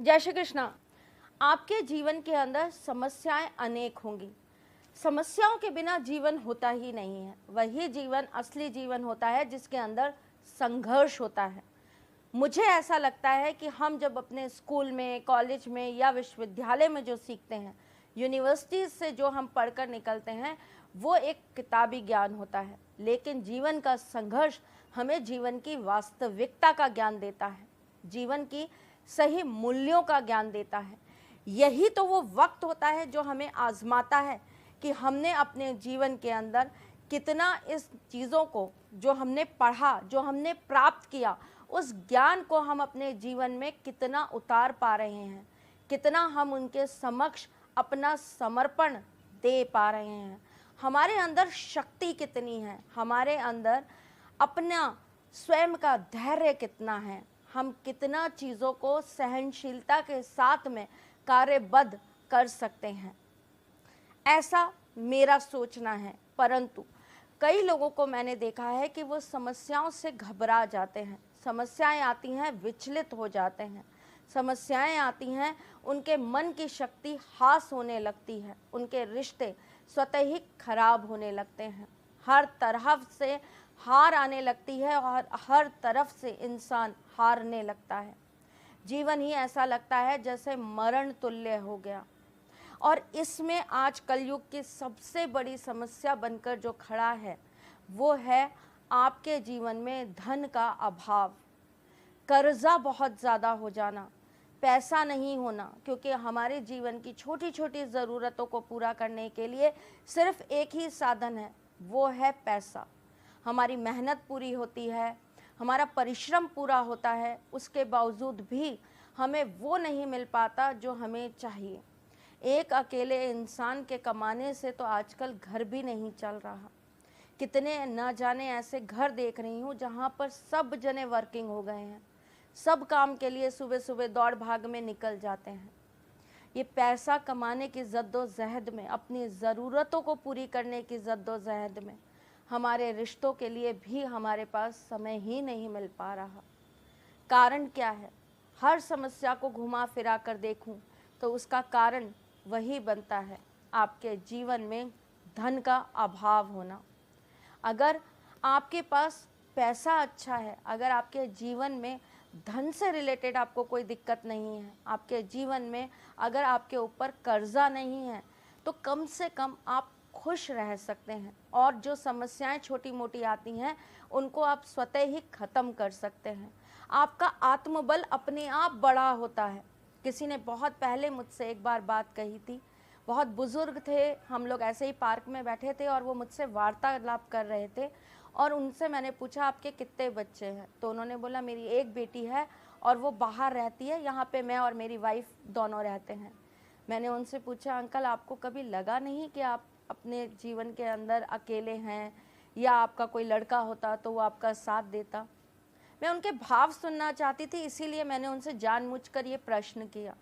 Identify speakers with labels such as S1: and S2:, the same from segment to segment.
S1: जय श्री कृष्णा। आपके जीवन के अंदर समस्याएं अनेक होंगी। समस्याओं के बिना जीवन होता ही नहीं है। वही जीवन असली जीवन होता है जिसके अंदर संघर्ष होता है। मुझे ऐसा लगता है कि हम जब अपने स्कूल में, कॉलेज में या विश्वविद्यालय में जो सीखते हैं, यूनिवर्सिटीज से जो हम पढ़कर निकलते हैं, वो एक किताबी ज्ञान होता है। लेकिन जीवन का संघर्ष हमें जीवन की वास्तविकता का ज्ञान देता है, जीवन की सही मूल्यों का ज्ञान देता है। यही तो वो वक्त होता है जो हमें आजमाता है कि हमने अपने जीवन के अंदर कितना इस चीज़ों को जो हमने पढ़ा, जो हमने प्राप्त किया, उस ज्ञान को हम अपने जीवन में कितना उतार पा रहे हैं, कितना हम उनके समक्ष अपना समर्पण दे पा रहे हैं, हमारे अंदर शक्ति कितनी है, हमारे अंदर अपना स्वयं का धैर्य कितना है, हम कितना चीज़ों को सहनशीलता के साथ में कार्यबद्ध कर सकते हैं। ऐसा मेरा सोचना है। परंतु कई लोगों को मैंने देखा है कि वो समस्याओं से घबरा जाते हैं। समस्याएं आती हैं, विचलित हो जाते हैं। समस्याएं आती हैं, उनके मन की शक्ति हास होने लगती है, उनके रिश्ते स्वतः ही खराब होने लगते हैं, हर तरफ से हार आने लगती है और हर तरफ से इंसान हारने लगता है। जीवन ही ऐसा लगता है जैसे मरण तुल्य हो गया। और इसमें आज कलयुग की सबसे बड़ी समस्या बनकर जो खड़ा है वो है आपके जीवन में धन का अभाव, कर्जा बहुत ज़्यादा हो जाना, पैसा नहीं होना। क्योंकि हमारे जीवन की छोटी छोटी ज़रूरतों को पूरा करने के लिए सिर्फ एक ही साधन है, वो है पैसा। हमारी मेहनत पूरी होती है, हमारा परिश्रम पूरा होता है, उसके बावजूद भी हमें वो नहीं मिल पाता जो हमें चाहिए। एक अकेले इंसान के कमाने से तो आजकल घर भी नहीं चल रहा। कितने न जाने ऐसे घर देख रही हूँ जहाँ पर सब जने वर्किंग हो गए हैं, सब काम के लिए सुबह सुबह दौड़ भाग में निकल जाते हैं। ये पैसा कमाने की जद्दोजहद में, अपनी ज़रूरतों को पूरी करने की जद्दोजहद में हमारे रिश्तों के लिए भी हमारे पास समय ही नहीं मिल पा रहा। कारण क्या है? हर समस्या को घुमा फिरा कर देखूं तो उसका कारण वही बनता है, आपके जीवन में धन का अभाव होना। अगर आपके पास पैसा अच्छा है, अगर आपके जीवन में धन से रिलेटेड आपको कोई दिक्कत नहीं है, आपके जीवन में अगर आपके ऊपर कर्जा नहीं है, तो कम से कम आप खुश रह सकते हैं। और जो समस्याएं छोटी मोटी आती हैं उनको आप स्वतः ही ख़त्म कर सकते हैं। आपका आत्मबल अपने आप बड़ा होता है। किसी ने बहुत पहले मुझसे एक बार बात कही थी, बहुत बुज़ुर्ग थे, हम लोग ऐसे ही पार्क में बैठे थे और वो मुझसे वार्तालाप कर रहे थे। और उनसे मैंने पूछा आपके कितने बच्चे हैं? तो उन्होंने बोला मेरी एक बेटी है और वो बाहर रहती है, यहाँ पे मैं और मेरी वाइफ दोनों रहते हैं। मैंने उनसे पूछा अंकल आपको कभी लगा नहीं कि आप अपने जीवन के अंदर अकेले हैं, या आपका कोई लड़का होता तो वो आपका साथ देता? मैं उनके भाव सुनना चाहती थी, इसीलिए मैंने उनसे जानबूझकर ये प्रश्न किया।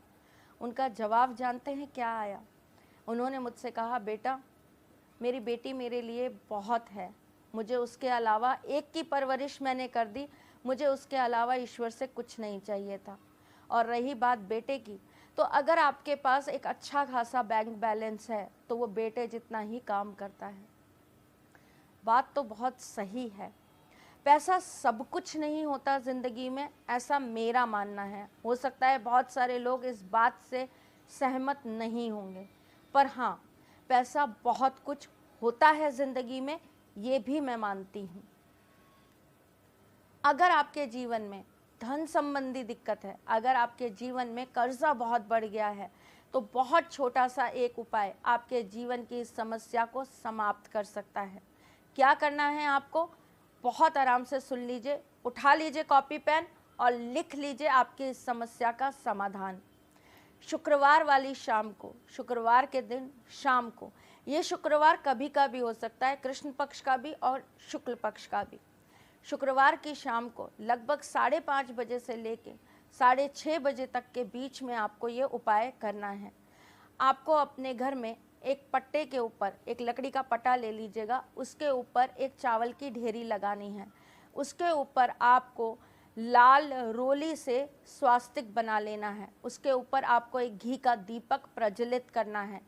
S1: उनका जवाब जानते हैं क्या आया? उन्होंने मुझसे कहा बेटा, मेरी बेटी मेरे लिए बहुत है, मुझे उसके अलावा, एक की परवरिश मैंने कर दी, मुझे उसके अलावा ईश्वर से कुछ नहीं चाहिए था। और रही बात बेटे की, तो अगर आपके पास एक अच्छा खासा बैंक बैलेंस है तो वो बेटे जितना ही काम करता है। बात तो बहुत सही है। पैसा सब कुछ नहीं होता ज़िंदगी में, ऐसा मेरा मानना है। हो सकता है बहुत सारे लोग इस बात से सहमत नहीं होंगे, पर हाँ, पैसा बहुत कुछ होता है ज़िंदगी में, ये भी मैं मानती हूँ। अगर आपके जीवन में धन संबंधी दिक्कत है, अगर आपके जीवन में कर्जा बहुत बढ़ गया है, तो बहुत छोटा सा एक उपाय आपके जीवन की इस समस्या को समाप्त कर सकता है। क्या करना है आपको? बहुत आराम से सुन लीजिए, उठा लीजिए कॉपी पेन और लिख लीजिए आपकी इस समस्या का समाधान। शुक्रवार वाली शाम को, शुक्रवार के दिन शाम को, ये शुक्रवार कभी का भी हो सकता है, कृष्ण पक्ष का भी और शुक्ल पक्ष का भी। शुक्रवार की शाम को लगभग 5:30 बजे से लेके 6:30 बजे तक के बीच में आपको ये उपाय करना है। आपको अपने घर में एक पट्टे के ऊपर एक लकड़ी का पट्टा ले लीजिएगा, उसके ऊपर एक चावल की ढेरी लगानी है। उसके ऊपर आपको लाल रोली से स्वास्तिक बना लेना है। उसके ऊपर आपको एक घी का दीपक प्रज्वलित करना है।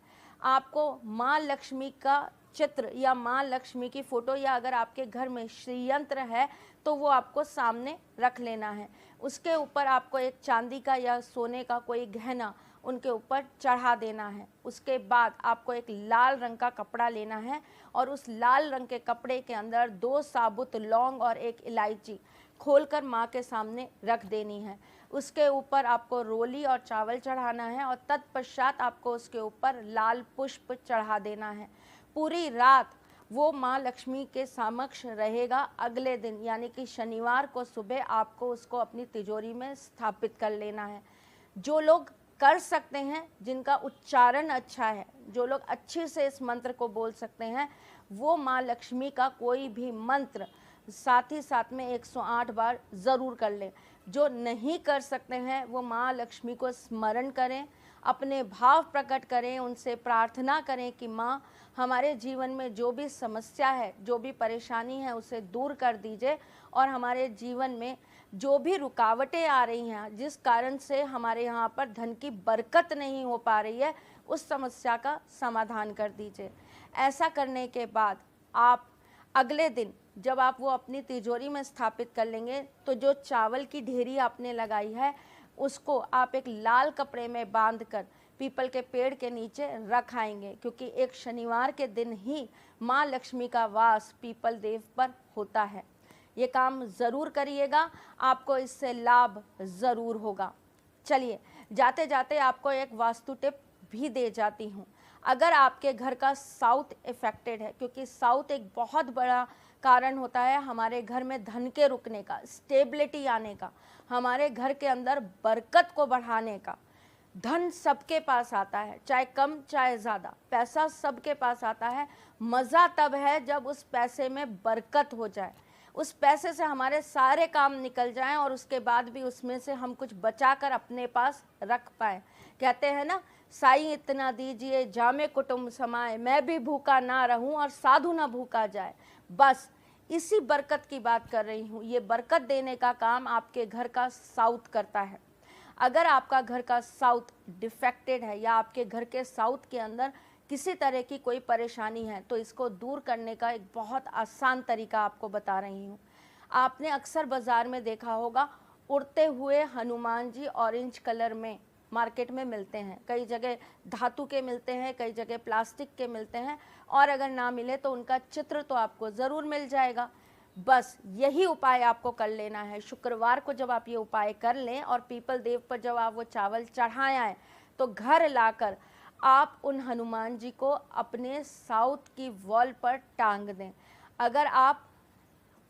S1: आपको माँ लक्ष्मी का चित्र या माँ लक्ष्मी की फोटो, या अगर आपके घर में श्री यंत्र है तो वो आपको सामने रख लेना है। उसके ऊपर आपको एक चांदी का या सोने का कोई गहना उनके ऊपर चढ़ा देना है। उसके बाद आपको एक लाल रंग का कपड़ा लेना है और उस लाल रंग के कपड़े के अंदर 2 साबुत लौंग और एक इलायची खोलकर माँ के सामने रख देनी है। उसके ऊपर आपको रोली और चावल चढ़ाना है और तत्पश्चात आपको उसके ऊपर लाल पुष्प चढ़ा देना है। पूरी रात वो माँ लक्ष्मी के समक्ष रहेगा। अगले दिन यानी कि शनिवार को सुबह आपको उसको अपनी तिजोरी में स्थापित कर लेना है। जो लोग कर सकते हैं, जिनका उच्चारण अच्छा है, जो लोग अच्छे से इस मंत्र को बोल सकते हैं, वो माँ लक्ष्मी का कोई भी मंत्र साथ ही साथ में 108 बार ज़रूर कर लें। जो नहीं कर सकते हैं वो माँ लक्ष्मी को स्मरण करें, अपने भाव प्रकट करें, उनसे प्रार्थना करें कि माँ हमारे जीवन में जो भी समस्या है, जो भी परेशानी है, उसे दूर कर दीजिए और हमारे जीवन में जो भी रुकावटें आ रही हैं, जिस कारण से हमारे यहाँ पर धन की बरकत नहीं हो पा रही है, उस समस्या का समाधान कर दीजिए। ऐसा करने के बाद आप अगले दिन जब आप वो अपनी तिजोरी में स्थापित कर लेंगे तो जो चावल की ढेरी आपने लगाई है उसको आप एक लाल कपड़े में बांधकर पीपल के पेड़ के नीचे रख आएंगे, क्योंकि एक शनिवार के दिन ही माँ लक्ष्मी का वास पीपल देव पर होता है। ये काम ज़रूर करिएगा, आपको इससे लाभ ज़रूर होगा। चलिए, जाते जाते आपको एक वास्तु टिप भी दे जाती हूँ। अगर आपके घर का साउथ इफेक्टेड है, क्योंकि साउथ एक बहुत बड़ा कारण होता है हमारे घर में धन के रुकने का, स्टेबिलिटी आने का, हमारे घर के अंदर बरकत को बढ़ाने का। धन सबके पास आता है, चाहे कम चाहे ज़्यादा, पैसा सबके पास आता है। मज़ा तब है जब उस पैसे में बरकत हो जाए, उस पैसे से हमारे सारे काम निकल जाएं और उसके बाद भी उसमें से हम कुछ बचाकर अपने पास रख पाएँ। कहते हैं ना, साईं इतना दीजिए जामे कुटुंब समाए, मैं भी भूखा ना रहूं और साधु ना भूखा जाए। बस इसी बरकत की बात कर रही हूँ। ये बरकत देने का काम आपके घर का साउथ करता है। अगर आपका घर का साउथ डिफेक्टेड है या आपके घर के साउथ के अंदर किसी तरह की कोई परेशानी है, तो इसको दूर करने का एक बहुत आसान तरीका आपको बता रही हूँ। आपने अक्सर बाज़ार में देखा होगा, उड़ते हुए हनुमान जी ऑरेंज कलर में मार्केट में मिलते हैं। कई जगह धातु के मिलते हैं, कई जगह प्लास्टिक के मिलते हैं, और अगर ना मिले तो उनका चित्र तो आपको ज़रूर मिल जाएगा। बस यही उपाय आपको कर लेना है। शुक्रवार को जब आप ये उपाय कर लें और पीपल देव पर जब आप वो चावल चढ़ाए आएँ, तो घर लाकर आप उन हनुमान जी को अपने साउथ की वॉल पर टांग दें। अगर आप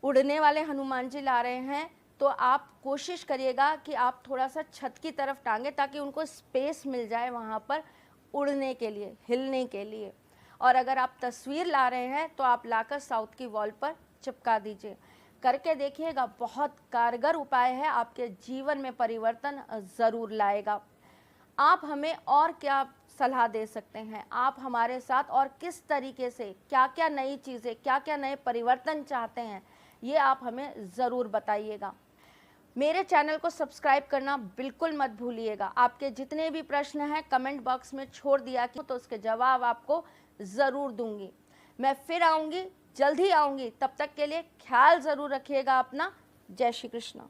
S1: उड़ने वाले हनुमान जी ला रहे हैं तो आप कोशिश करिएगा कि आप थोड़ा सा छत की तरफ टांगे, ताकि उनको स्पेस मिल जाए वहाँ पर उड़ने के लिए, हिलने के लिए। और अगर आप तस्वीर ला रहे हैं तो आप लाकर साउथ की वॉल पर चिपका दीजिए। करके देखिएगा, बहुत कारगर उपाय है, आपके जीवन में परिवर्तन ज़रूर लाएगा। आप हमें और क्या सलाह दे सकते हैं, आप हमारे साथ और किस तरीके से क्या क्या नई चीज़ें, क्या क्या नए परिवर्तन चाहते हैं, ये आप हमें ज़रूर बताइएगा। मेरे चैनल को सब्सक्राइब करना बिल्कुल मत भूलिएगा। आपके जितने भी प्रश्न हैं कमेंट बॉक्स में छोड़ दिया कि तो उसके जवाब आपको ज़रूर दूंगी। मैं फिर आऊँगी, जल्द ही आऊँगी। तब तक के लिए ख्याल ज़रूर रखिएगा अपना। जय श्री कृष्ण।